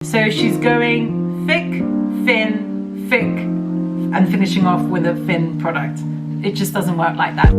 So she's going thick, thin, thick, and finishing off with a thin product. It just doesn't work like that.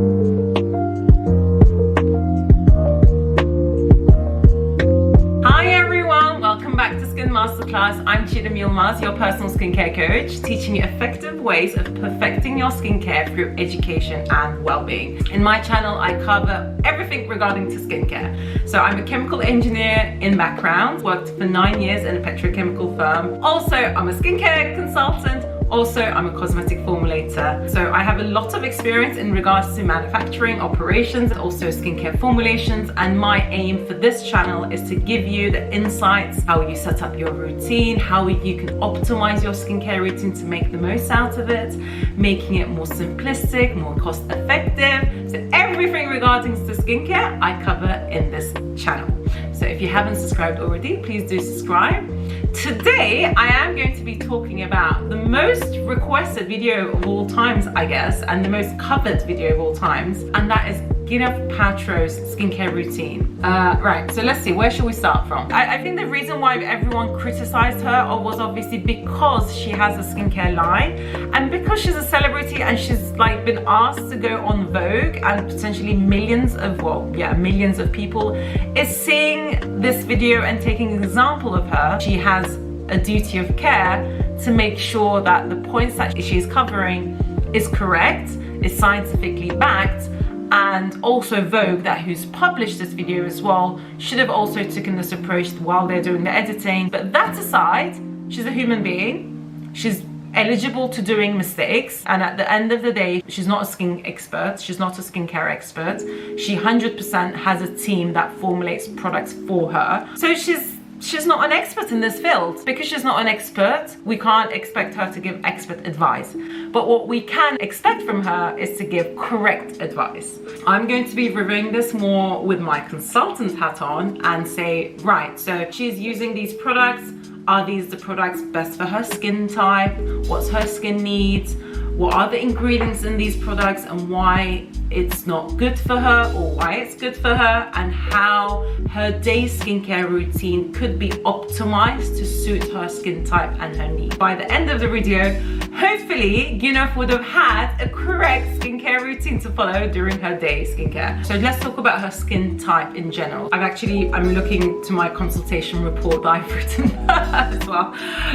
Hi everyone, welcome back to Skin Masterclass. I'm Chidam Yilmaz, your personal skincare coach, teaching you effective ways of perfecting your skincare through education and well-being. In my channel, I cover everything regarding to skincare. So I'm a chemical engineer in background, worked for 9 years in a petrochemical firm. Also, I'm a skincare consultant. Also, I'm a cosmetic formulator. So I have a lot of experience in regards to manufacturing, operations, also skincare formulations. And my aim for this channel is to give you the insights, how you set up your routine, how you can optimize your skincare routine to make the most out of it, making it more simplistic, more cost effective. So everything regarding to skincare, I cover in this channel. So if you haven't subscribed already, please do subscribe. Today, I am going to be talking about the most requested video of all times, I guess, and the most covered video of all times, and that is Gwyneth Paltrow's skincare routine. Right, so let's see, where should we start from? I think the reason why everyone criticized her was obviously because she has a skincare line, and because she's a celebrity and she's like been asked to go on Vogue, and potentially millions of people is seeing this video and taking an example of her. She has a duty of care to make sure that the points that she's covering is correct, is scientifically backed, and also Vogue, who's published this video as well, should have also taken this approach while they're doing the editing. But that aside, she's a human being. She's eligible to doing mistakes, and at the end of the day, she's not a skin expert, she's not a skincare expert. She 100% has a team that formulates products for her. So she's not an expert in this field. Because she's not an expert, we can't expect her to give expert advice. But what we can expect from her is to give correct advice. I'm going to be reviewing this more with my consultant hat on and say, right, so she's using these products. Are these the products best for her skin type? What's her skin needs? What are the ingredients in these products and why it's not good for her or why it's good for her, and how her day skincare routine could be optimized to suit her skin type and her needs. By the end of the video, hopefully Gwyneth would have had a correct skincare routine to follow during her day skincare. So let's talk about her skin type in general. I'm looking to my consultation report that I've written as well.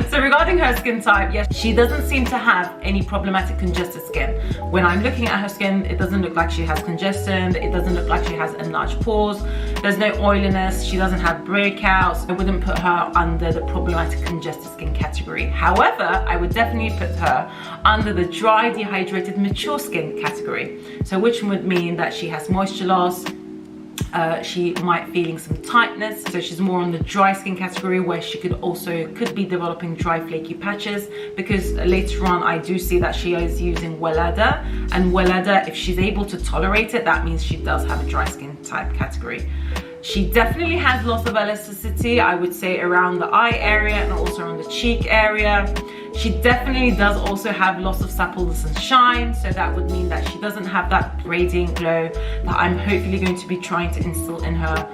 So regarding her skin type, yes, she doesn't seem to have any problematic congested skin. When I'm looking at her skin, it doesn't look like she has congestion, it doesn't look like she has enlarged pores, there's no oiliness, she doesn't have breakouts. I wouldn't put her under the problematic congested skin category. However, I would definitely put her under the dry, dehydrated, mature skin category. So which would mean that she has moisture loss, she might feeling some tightness, so she's more on the dry skin category, where she could be developing dry flaky patches, because later on I do see that she is using Weleda, and Weleda, if she's able to tolerate it, that means she does have a dry skin type category. She definitely has loss of elasticity, I would say around the eye area and also on the cheek area. She definitely does also have loss of suppleness and shine, so that would mean that she doesn't have that radiant glow that I'm hopefully going to be trying to instill in her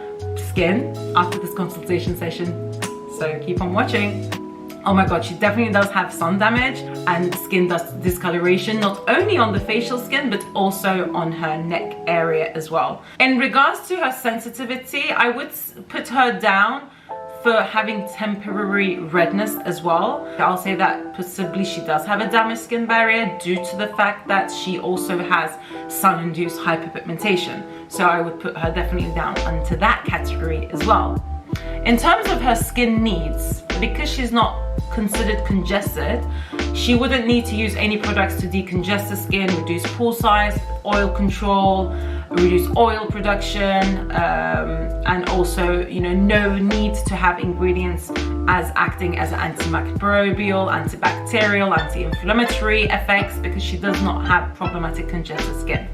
skin after this consultation session. So keep on watching. Oh my god, she definitely does have sun damage and skin discoloration, not only on the facial skin but also on her neck area as well. In regards to her sensitivity, I would put her down for having temporary redness as well. I'll say that possibly she does have a damaged skin barrier due to the fact that she also has sun-induced hyperpigmentation. So I would put her definitely down into that category as well. In terms of her skin needs, because she's not considered congested, she wouldn't need to use any products to decongest the skin, reduce pore size, oil control, reduce oil production, and also, no need to have ingredients as acting as antimicrobial, antibacterial, anti-inflammatory effects, because she does not have problematic congested skin.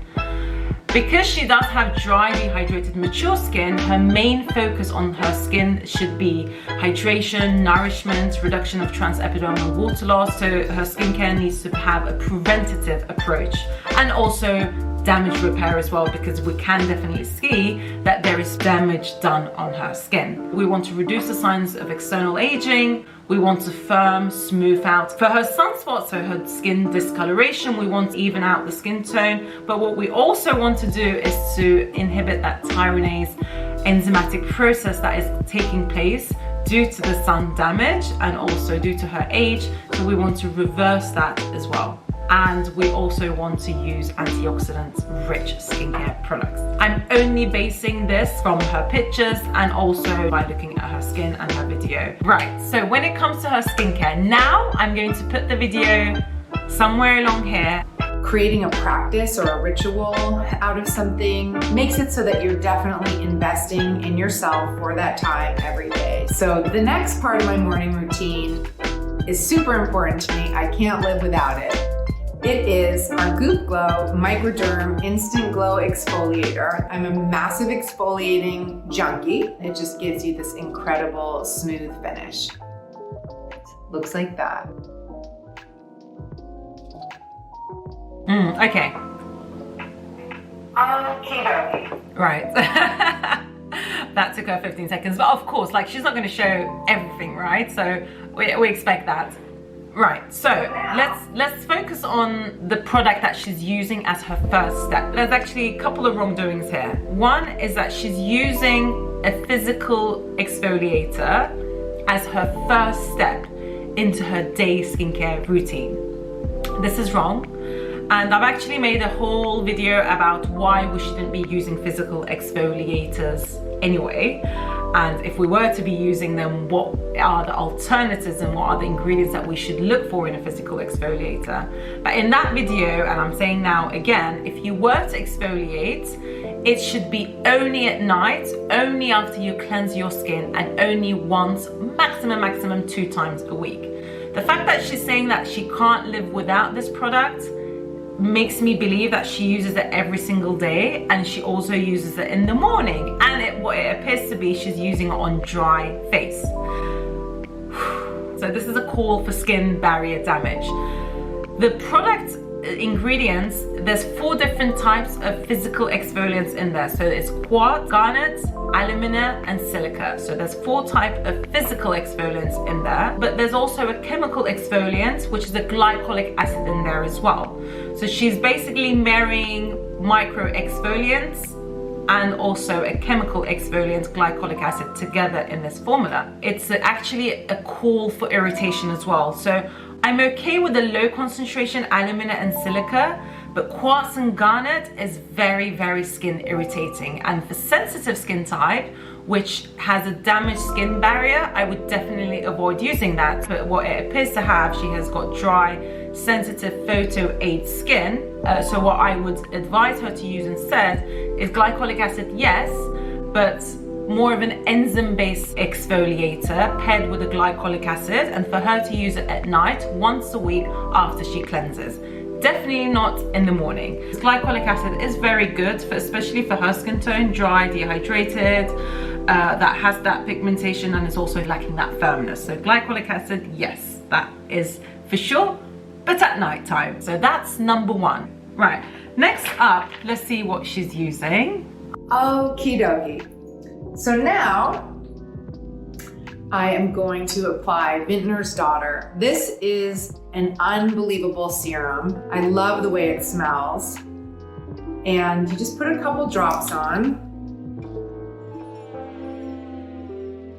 Because she does have dry, dehydrated, mature skin, her main focus on her skin should be hydration, nourishment, reduction of transepidermal water loss. So her skincare needs to have a preventative approach, and also damage repair as well, because we can definitely see that there is damage done on her skin. We want to reduce the signs of external aging. We want to firm, smooth out. For her sunspots, so her skin discoloration, we want to even out the skin tone. But what we also want to do is to inhibit that tyrannase enzymatic process that is taking place due to the sun damage and also due to her age. So we want to reverse that as well. And we also want to use antioxidant-rich skincare products. I'm only basing this from her pictures and also by looking at her skin and her video. Right, so when it comes to her skincare, now I'm going to put the video somewhere along here. Creating a practice or a ritual out of something makes it so that you're definitely investing in yourself for that time every day. So the next part of my morning routine is super important to me. I can't live without it. It is our Goop Glow Microderm Instant Glow Exfoliator. I'm a massive exfoliating junkie. It just gives you this incredible smooth finish. Looks like that. Okay. Right. That took her 15 seconds, but of course, like, she's not going to show everything, right? So we expect that. Right, so let's focus on the product that she's using as her first step. There's actually a couple of wrongdoings here. One is that she's using a physical exfoliator as her first step into her day skincare routine. This is wrong, and I've actually made a whole video about why we shouldn't be using physical exfoliators anyway. And if we were to be using them, what are the alternatives and what are the ingredients that we should look for in a physical exfoliator? But in that video, and I'm saying now again, if you were to exfoliate, it should be only at night, only after you cleanse your skin, and only once, maximum 2 times a week. The fact that she's saying that she can't live without this product makes me believe that she uses it every single day, and she also uses it in the morning, and what it appears to be, she's using it on dry face. So this is a call for skin barrier damage. The product ingredients, there's 4 different types of physical exfoliants in there. So it's quartz, garnet, alumina, and silica. So there's 4 types of physical exfoliants in there, but there's also a chemical exfoliant, which is a glycolic acid in there as well. So she's basically marrying micro exfoliants and also a chemical exfoliant, glycolic acid, together in this formula. It's actually a call for irritation as well. So I'm okay with the low concentration alumina and silica, but quartz and garnet is very skin irritating. And for sensitive skin type, which has a damaged skin barrier, I would definitely avoid using that. But what it appears to have, she has got dry, sensitive photo-age skin. So what I would advise her to use instead is glycolic acid, yes, but more of an enzyme-based exfoliator paired with a glycolic acid, and for her to use it at night once a week after she cleanses. Definitely not in the morning. Glycolic acid is very good, especially for her skin tone, dry, dehydrated, that has that pigmentation and is also lacking that firmness. So glycolic acid, yes, that is for sure, but at night time. So that's number 1. Right, next up, let's see what she's using. Okie dokie. So now I am going to apply Vintner's Daughter. This is an unbelievable serum. I love the way it smells. And you just put a couple drops on.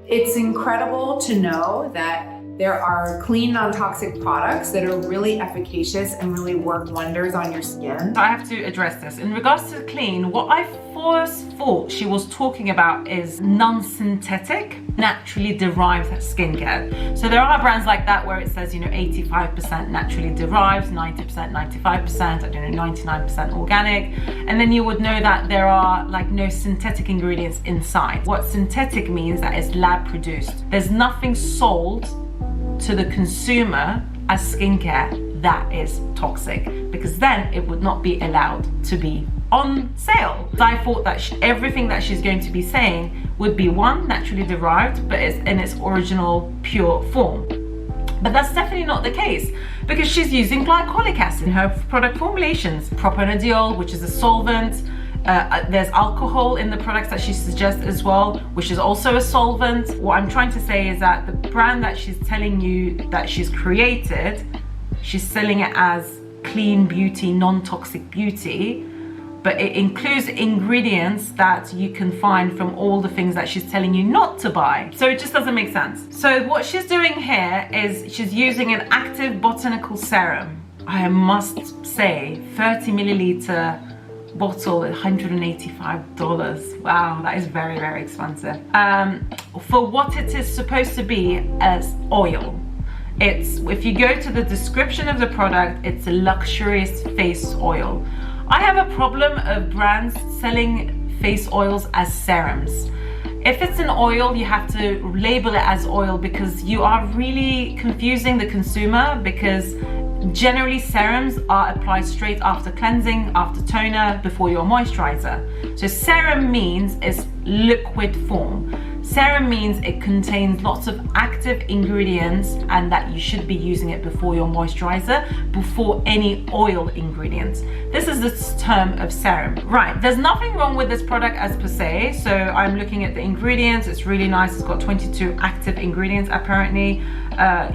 It's incredible to know that there are clean, non-toxic products that are really efficacious and really work wonders on your skin. I have to address this. In regards to clean, what I first thought she was talking about is non-synthetic, naturally derived skincare. So there are brands like that where it says, you know, 85% naturally derived, 90%, 95%, I don't know, 99% organic. And then you would know that there are like no synthetic ingredients inside. What synthetic means that it's lab produced. There's nothing sold to the consumer as skincare that is toxic, because then it would not be allowed to be on sale. So I thought that everything that she's going to be saying would be 1, naturally derived, but it's in its original pure form. But that's definitely not the case, because she's using glycolic acid in her product formulations. Propanediol, which is a solvent. There's alcohol in the products that she suggests as well, which is also a solvent. What I'm trying to say is that the brand that she's telling you that she's created, she's selling it as clean beauty, non-toxic beauty, but it includes ingredients that you can find from all the things that she's telling you not to buy. So it just doesn't make sense. So what she's doing here is she's using an active botanical serum. I must say, 30 milliliter bottle at $185. Wow, that is very, very expensive. For what it is supposed to be as oil. If you go to the description of the product, it's a luxurious face oil. I have a problem of brands selling face oils as serums. If it's an oil, you have to label it as oil, because you are really confusing the consumer, because generally serums are applied straight after cleansing, after toner, before your moisturizer. So serum means it's liquid form. Serum means it contains lots of active ingredients, and that you should be using it before your moisturizer, before any oil ingredients. This is the term of serum. Right, there's nothing wrong with this product as per se. So I'm looking at the ingredients. It's really nice. It's got 22 active ingredients apparently.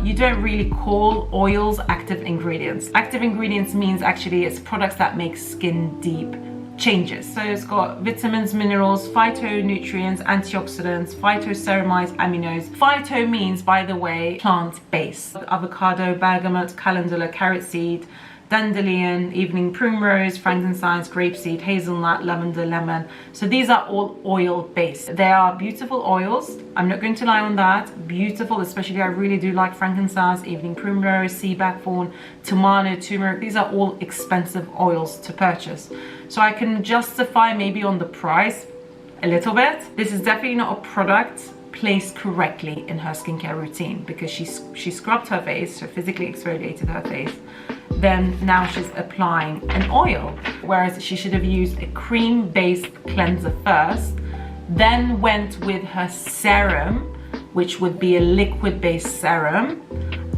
You don't really call oils active ingredients. Active ingredients means actually it's products that make skin deep changes. So it's got vitamins, minerals, phytonutrients, antioxidants, phytoceramides, aminos. Phyto means, by the way, plant-based. Avocado, bergamot, calendula, carrot seed, dandelion, evening primrose, frankincense, grapeseed, hazelnut, lavender, lemon. So these are all oil-based. They are beautiful oils. I'm not going to lie on that. Beautiful, especially I really do like frankincense, evening primrose, sea blackthorn, tomato, turmeric. These are all expensive oils to purchase. So I can justify maybe on the price a little bit. This is definitely not a product placed correctly in her skincare routine, because she scrubbed her face, so physically exfoliated her face. Then now she's applying an oil, whereas she should have used a cream-based cleanser first, then went with her serum, which would be a liquid-based serum,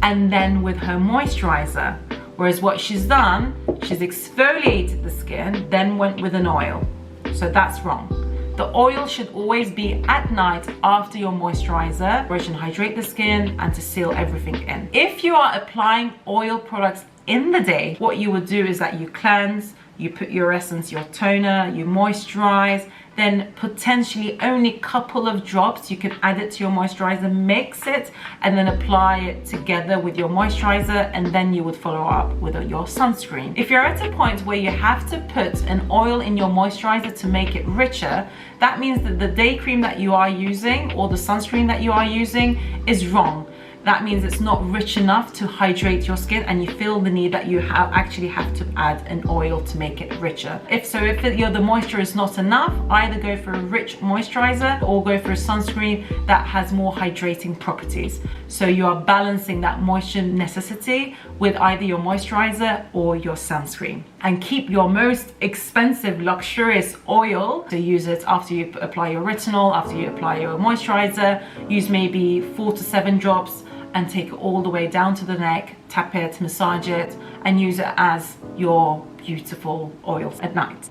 and then with her moisturizer. Whereas what she's done, she's exfoliated the skin, then went with an oil. So that's wrong. The oil should always be at night after your moisturizer, where it can hydrate the skin and to seal everything in. If you are applying oil products in the day, what you would do is that you cleanse, you put your essence, your toner, you moisturize, then potentially only a couple of drops, you can add it to your moisturizer, mix it, and then apply it together with your moisturizer, and then you would follow up with your sunscreen. If you're at a point where you have to put an oil in your moisturizer to make it richer, that means that the day cream that you are using or the sunscreen that you are using is wrong. That means it's not rich enough to hydrate your skin, and you feel the need that you actually have to add an oil to make it richer. If the moisture is not enough, either go for a rich moisturizer or go for a sunscreen that has more hydrating properties. So you are balancing that moisture necessity with either your moisturizer or your sunscreen. And keep your most expensive, luxurious oil to use it after you apply your retinol, after you apply your moisturizer. Use maybe 4 to 7 drops and take it all the way down to the neck, tap it, massage it, and use it as your beautiful oil at night.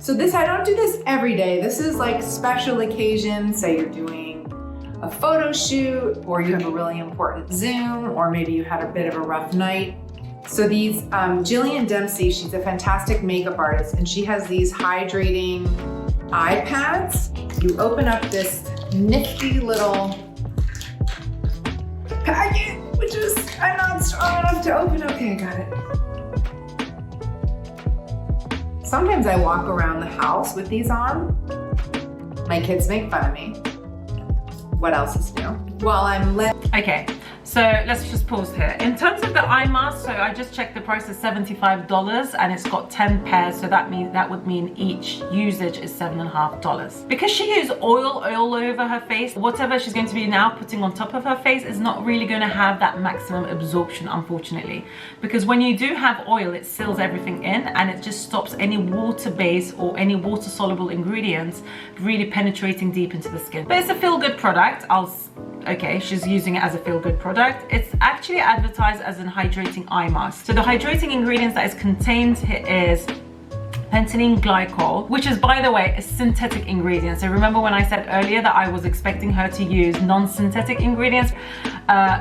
So I don't do this every day. This is like special occasions. Say you're doing a photo shoot, or you have a really important Zoom, or maybe you had a bit of a rough night. So these, Jillian Dempsey, she's a fantastic makeup artist, and she has these hydrating eye pads. You open up this nifty little packet, which is, I'm not strong enough to open. Okay, I got it. Sometimes I walk around the house with these on. My kids make fun of me. What else is new? While I'm Okay, so let's just pause here. In terms of the eye mask, so I just checked the price is $75 and it's got 10 pairs, so that would mean each usage is $7.50. Because she used oil all over her face, whatever she's going to be now putting on top of her face is not really going to have that maximum absorption, unfortunately. Because when you do have oil, it seals everything in, and it just stops any water-based or any water-soluble ingredients really penetrating deep into the skin. But it's a feel-good product. okay, she's using it as a feel-good product. It's actually advertised as an hydrating eye mask. So the hydrating ingredients that is contained here is Ethylene Glycol, which is, by the way, a synthetic ingredient. So remember when I said earlier that I was expecting her to use non-synthetic ingredients?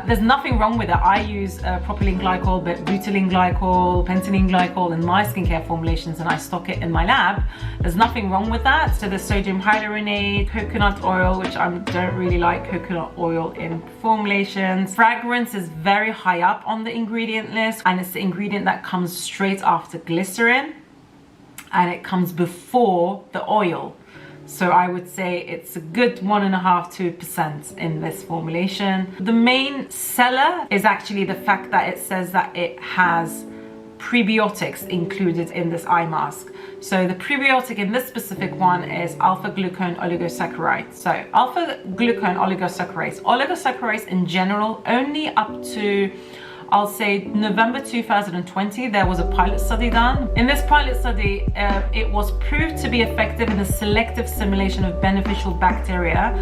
There's nothing wrong with it. I use propylene glycol, but butylene glycol, pentylene glycol in my skincare formulations, and I stock it in my lab. There's nothing wrong with that. So there's sodium hyaluronate, coconut oil, which I don't really like coconut oil in formulations. Fragrance is very high up on the ingredient list, and it's the ingredient that comes straight after glycerin, and it comes before the oil. So I would say it's a good 1.5–2% in this formulation. The main seller is actually the fact that it says that it has prebiotics included in this eye mask. So the prebiotic in this specific one is alpha-glucone oligosaccharides. So alpha-glucone oligosaccharides in general, only up to, I'll say, November 2020, there was a pilot study done. In this pilot study, it was proved to be effective in the selective simulation of beneficial bacteria,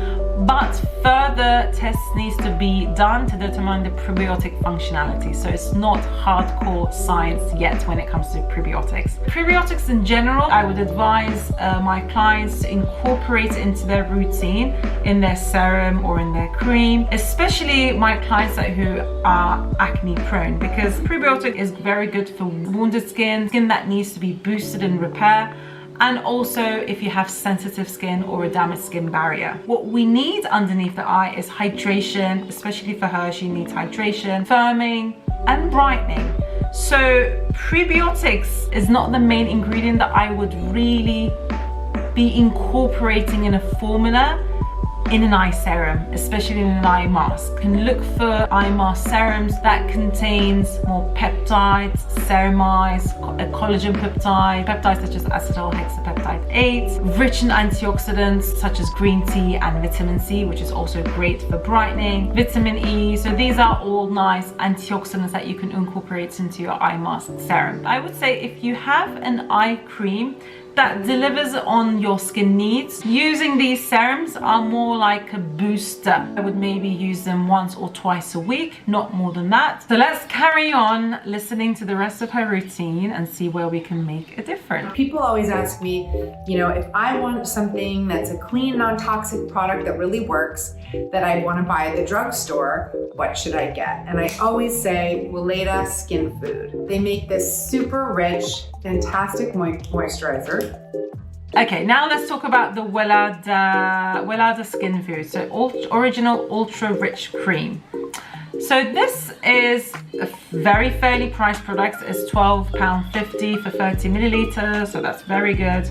but further tests needs to be done to determine the prebiotic functionality. So it's not hardcore science yet when it comes to prebiotics. Prebiotics in general, I would advise my clients to incorporate into their routine, in their serum or in their cream, especially my clients who are acne prone, because prebiotic is very good for wounded skin that needs to be boosted and repair, and also if you have sensitive skin or a damaged skin barrier. What we need underneath the eye is hydration, especially for her. She needs hydration, firming and brightening. So prebiotics is not the main ingredient that I would really be incorporating in a formula in an eye serum, especially in an eye mask. You can look for eye mask serums that contains more peptides, ceramides, a collagen peptides such as acetyl hexapeptide 8, rich in antioxidants such as green tea and vitamin C, which is also great for brightening, vitamin E. So these are all nice antioxidants that you can incorporate into your eye mask serum. I would say if you have an eye cream that delivers on your skin needs, using these serums are more like a booster. I would maybe use them once or twice a week, not more than that. So let's carry on listening to the rest of her routine and see where we can make a difference. People always ask me, you know, if I want something that's a clean, non-toxic product that really works, that I want to buy at the drugstore, what should I get? And I always say Weleda Skin Food. They make this super rich, fantastic moisturizer. Okay, now let's talk about the Weleda Skin Food. So original ultra rich cream. So this is a very fairly priced product. It's £12.50 for 30 milliliters, so that's very good.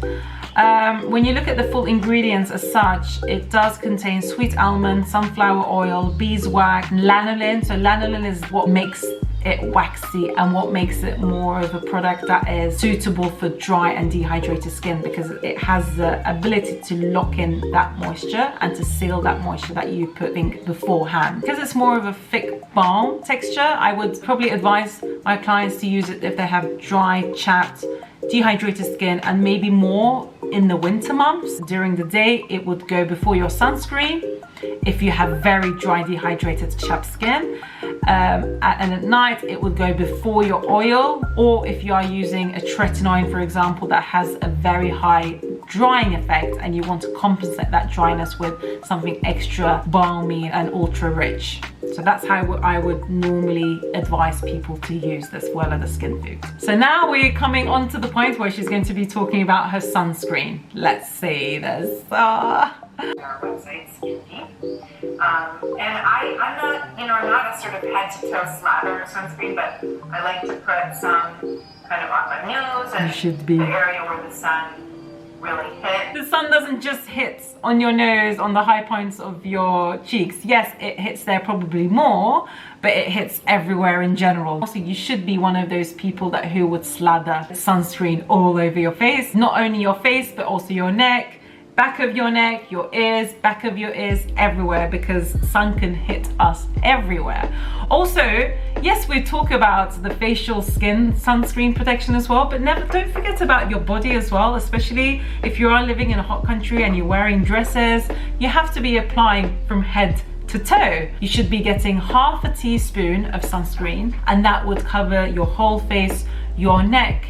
When you look at the full ingredients as such, it does contain sweet almond, sunflower oil, beeswax, lanolin. So lanolin is what makes it waxy and what makes it more of a product that is suitable for dry and dehydrated skin, because it has the ability to lock in that moisture and to seal that moisture that you put in beforehand. Because it's more of a thick balm texture, I would probably advise my clients to use it if they have dry, chapped, dehydrated skin, and maybe more in the winter months. During the day, it would go before your sunscreen if you have very dry, dehydrated, chapped skin, and at night it would go before your oil, or if you are using a tretinoin, for example, that has a very high drying effect and you want to compensate that dryness with something extra balmy and ultra rich. So that's how I would normally advise people to use this Weleda Skin Food. So now we're coming on to the point where she's going to be talking about her sunscreen. Let's see this. Our website, Skin Deep. And I'm not a sort of head to toe slather sunscreen, but I like to put some kind of on my nose and the area where the sun really hits. The sun doesn't just hit on your nose, on the high points of your cheeks. Yes, it hits there probably more, but it hits everywhere in general. Also, you should be one of those people who would slather sunscreen all over your face. Not only your face, but also your neck, back of your neck, your ears, back of your ears, everywhere, because sun can hit us everywhere. Also, yes, we talk about the facial skin sunscreen protection as well, but don't forget about your body as well, especially if you are living in a hot country and you're wearing dresses. You have to be applying from head to toe. You should be getting half a teaspoon of sunscreen, and that would cover your whole face, your neck,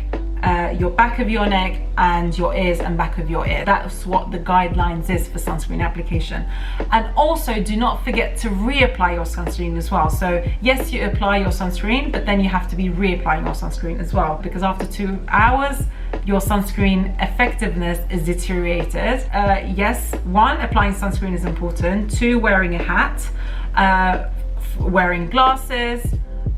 your back of your neck, and your ears and back of your ear. That's what the guidelines is for sunscreen application. And also do not forget to reapply your sunscreen as well. So yes, you apply your sunscreen, but then you have to be reapplying your sunscreen as well, because after 2 hours your sunscreen effectiveness is deteriorated. Yes, 1, applying sunscreen is important. 2, wearing a hat, wearing glasses.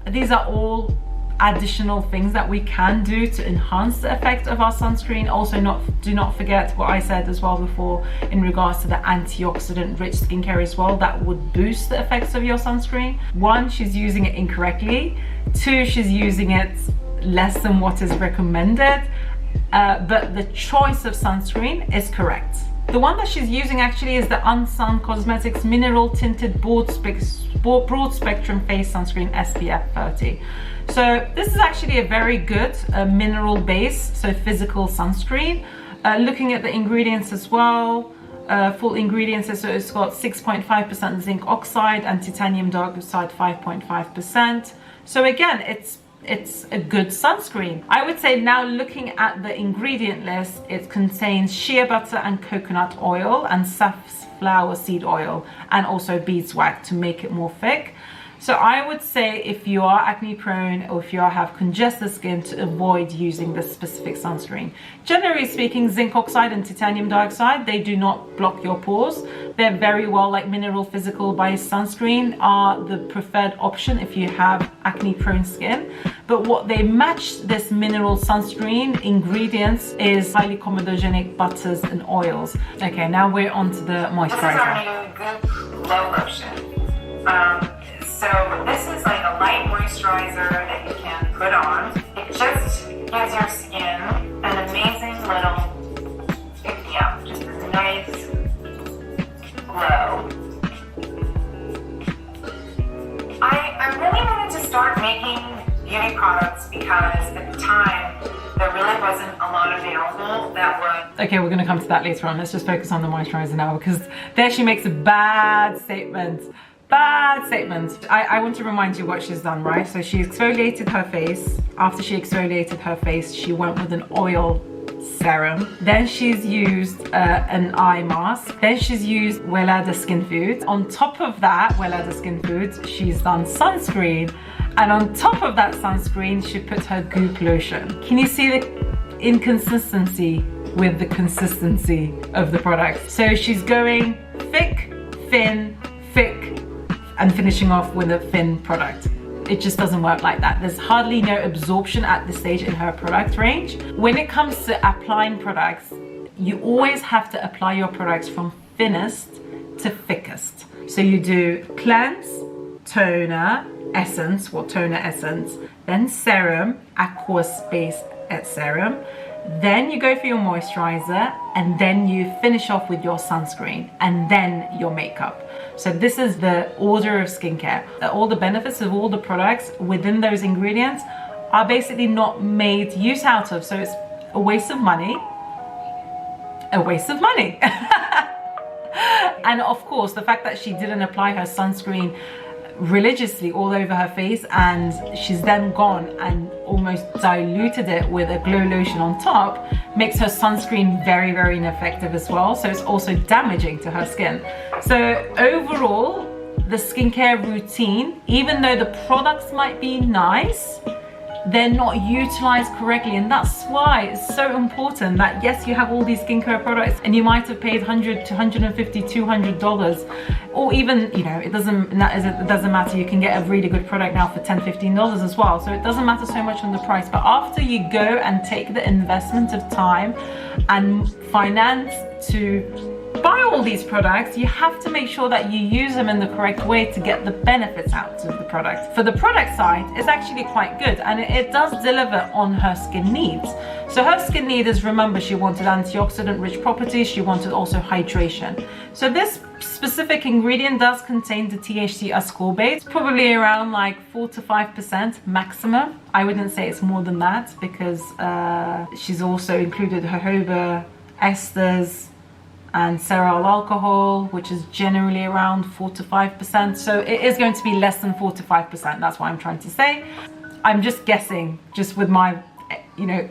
These are all additional things that we can do to enhance the effect of our sunscreen. Also, do not forget what I said as well before in regards to the antioxidant rich skincare as well, that would boost the effects of your sunscreen. 1, she's using it incorrectly. 2, she's using it less than what is recommended, but the choice of sunscreen is correct. The one that she's using actually is the Unsun Cosmetics Mineral Tinted Broad Spectrum Face Sunscreen SPF 30. So this is actually a very good mineral base, so physical sunscreen. Looking at the ingredients as well, full ingredients, so it's got 6.5% zinc oxide and titanium dioxide 5.5%. So again, it's a good sunscreen. I would say now, looking at the ingredient list, it contains shea butter and coconut oil and safflower seed oil, and also beeswax to make it more thick. So I would say if you are acne prone or if you have congested skin, to avoid using this specific sunscreen. Generally speaking, zinc oxide and titanium dioxide, they do not block your pores. They're very well, like mineral physical based sunscreen are the preferred option if you have acne prone skin. But what they match this mineral sunscreen ingredients is highly comedogenic butters and oils. Okay, now we're on to the moisturizer. This is our new Goop Glow Lotion. So this is like a light moisturizer that you can put on. It just gives your skin an amazing little pick-me-up, just a nice glow. I really wanted to start making beauty products because at the time there really wasn't a lot available that would... Okay, we're going to come to that later on. Let's just focus on the moisturizer now, because there she makes a bad statement. I want to remind you what she's done, right? So she exfoliated her face. After she exfoliated her face, she went with an oil serum. Then she's used an eye mask. Then she's used Welada Skin Foods. On top of that Welada Skin Foods, she's done sunscreen. And on top of that sunscreen, she put her Goop lotion. Can you see the inconsistency with the consistency of the product? So she's going thick, thin, thick, and finishing off with a thin product. It just doesn't work like that. There's hardly no absorption at this stage in her product range. When it comes to applying products, you always have to apply your products from thinnest to thickest. So you do cleanse, toner, essence, toner essence, then serum, aqueous base serum, then you go for your moisturizer, and then you finish off with your sunscreen, and then your makeup. So this is the order of skincare. All the benefits of all the products within those ingredients are basically not made use out of, so it's a waste of money. And of course, the fact that she didn't apply her sunscreen religiously all over her face, and she's then gone and almost diluted it with a glow lotion on top, makes her sunscreen very, very ineffective as well. So it's also damaging to her skin. So overall, the skincare routine, even though the products might be nice, they're not utilized correctly. And that's why it's so important that yes, you have all these skincare products and you might have paid $100 to $150, $200, or even, you know, it doesn't matter. You can get a really good product now for $10, $15 as well. So it doesn't matter so much on the price, but after you go and take the investment of time and finance to buy all these products, you have to make sure that you use them in the correct way to get the benefits out of the product. For the product side, it's actually quite good, and it does deliver on her skin needs. So her skin need is, remember, she wanted antioxidant rich properties, she wanted also hydration. So this specific ingredient does contain the THC ascorbate. It's probably around like 4 to 5% maximum. I wouldn't say it's more than that, because she's also included jojoba esters, and ceryl alcohol, which is generally around 4 to 5%. So it is going to be less than 4 to 5%. That's what I'm trying to say. I'm just guessing, just with my,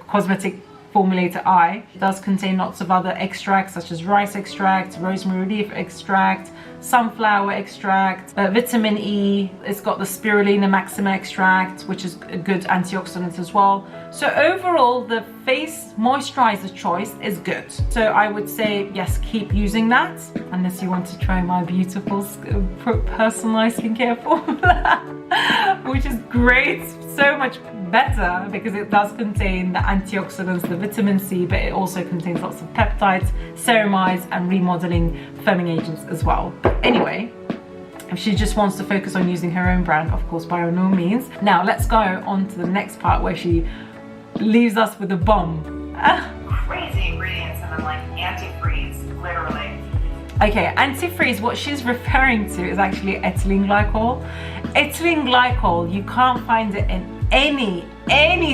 cosmetic formulator eye. It does contain lots of other extracts such as rice extract, rosemary leaf extract, sunflower extract, vitamin E. It's got the spirulina maxima extract, which is a good antioxidant as well. So overall, the face moisturizer choice is good. So I would say, yes, keep using that, unless you want to try my beautiful personalized skincare formula, which is great, so much better because it does contain the antioxidants, the vitamin C, but it also contains lots of peptides, ceramides, and remodeling firming agents as well. But anyway, if she just wants to focus on using her own brand, of course, by all means. Now let's go on to the next part where she leaves us with a bomb. Crazy ingredients and then like antifreeze, literally. Okay, antifreeze, what she's referring to is actually ethylene glycol. Ethylene glycol, you can't find it in any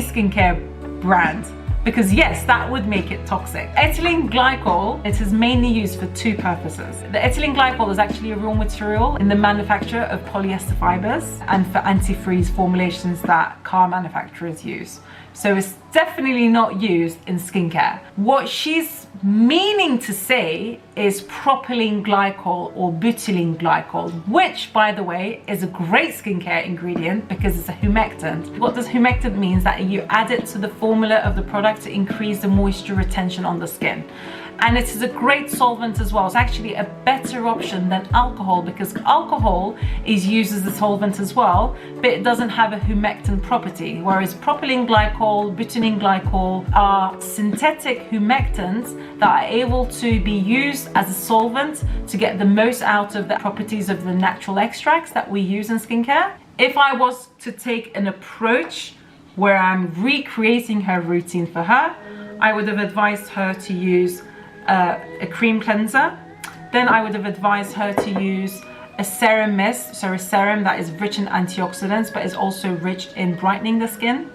skincare brand, because yes, that would make it toxic. Ethylene glycol, it is mainly used for two purposes. The ethylene glycol is actually a raw material in the manufacture of polyester fibers and for antifreeze formulations that car manufacturers use. So it's definitely not used in skincare. What she's meaning to say is propylene glycol or butylene glycol, which, by the way, is a great skincare ingredient because it's a humectant. What does humectant mean? That you add it to the formula of the product to increase the moisture retention on the skin. And it is a great solvent as well. It's actually a better option than alcohol because alcohol is used as a solvent as well, but it doesn't have a humectant property. Whereas propylene glycol, butylene glycol are synthetic humectants that are able to be used as a solvent to get the most out of the properties of the natural extracts that we use in skincare. If I was to take an approach where I'm recreating her routine for her, I would have advised her to use a cream cleanser. Then I would have advised her to use a serum mist, so a serum that is rich in antioxidants but is also rich in brightening the skin.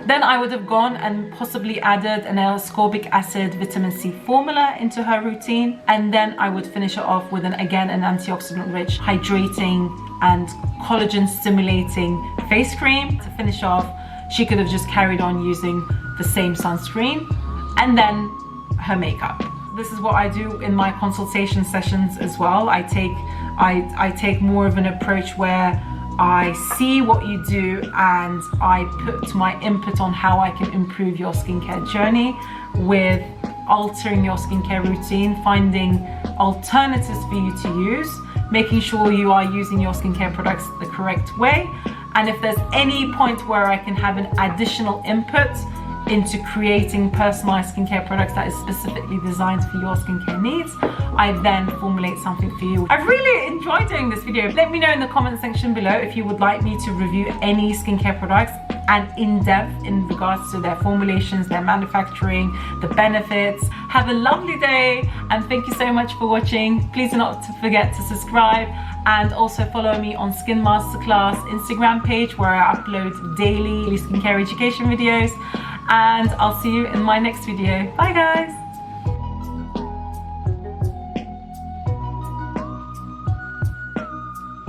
Then I would have gone and possibly added an ascorbic acid vitamin C formula into her routine, and then I would finish it off with an antioxidant rich, hydrating and collagen stimulating face cream. To finish off, she could have just carried on using the same sunscreen and then her makeup. This is what I do in my consultation sessions as well. I take more of an approach where I see what you do and I put my input on how I can improve your skincare journey with altering your skincare routine, finding alternatives for you to use, making sure you are using your skincare products the correct way. And if there's any point where I can have an additional input into creating personalized skincare products that is specifically designed for your skincare needs, I then formulate something for you. I really enjoyed doing this video. Let me know in the comment section below if you would like me to review any skincare products and in depth in regards to their formulations, their manufacturing, the benefits. Have a lovely day and thank you so much for watching. Please do not forget to subscribe and also follow me on Skin Masterclass Instagram page where I upload daily skincare education videos. And I'll see you in my next video. Bye guys!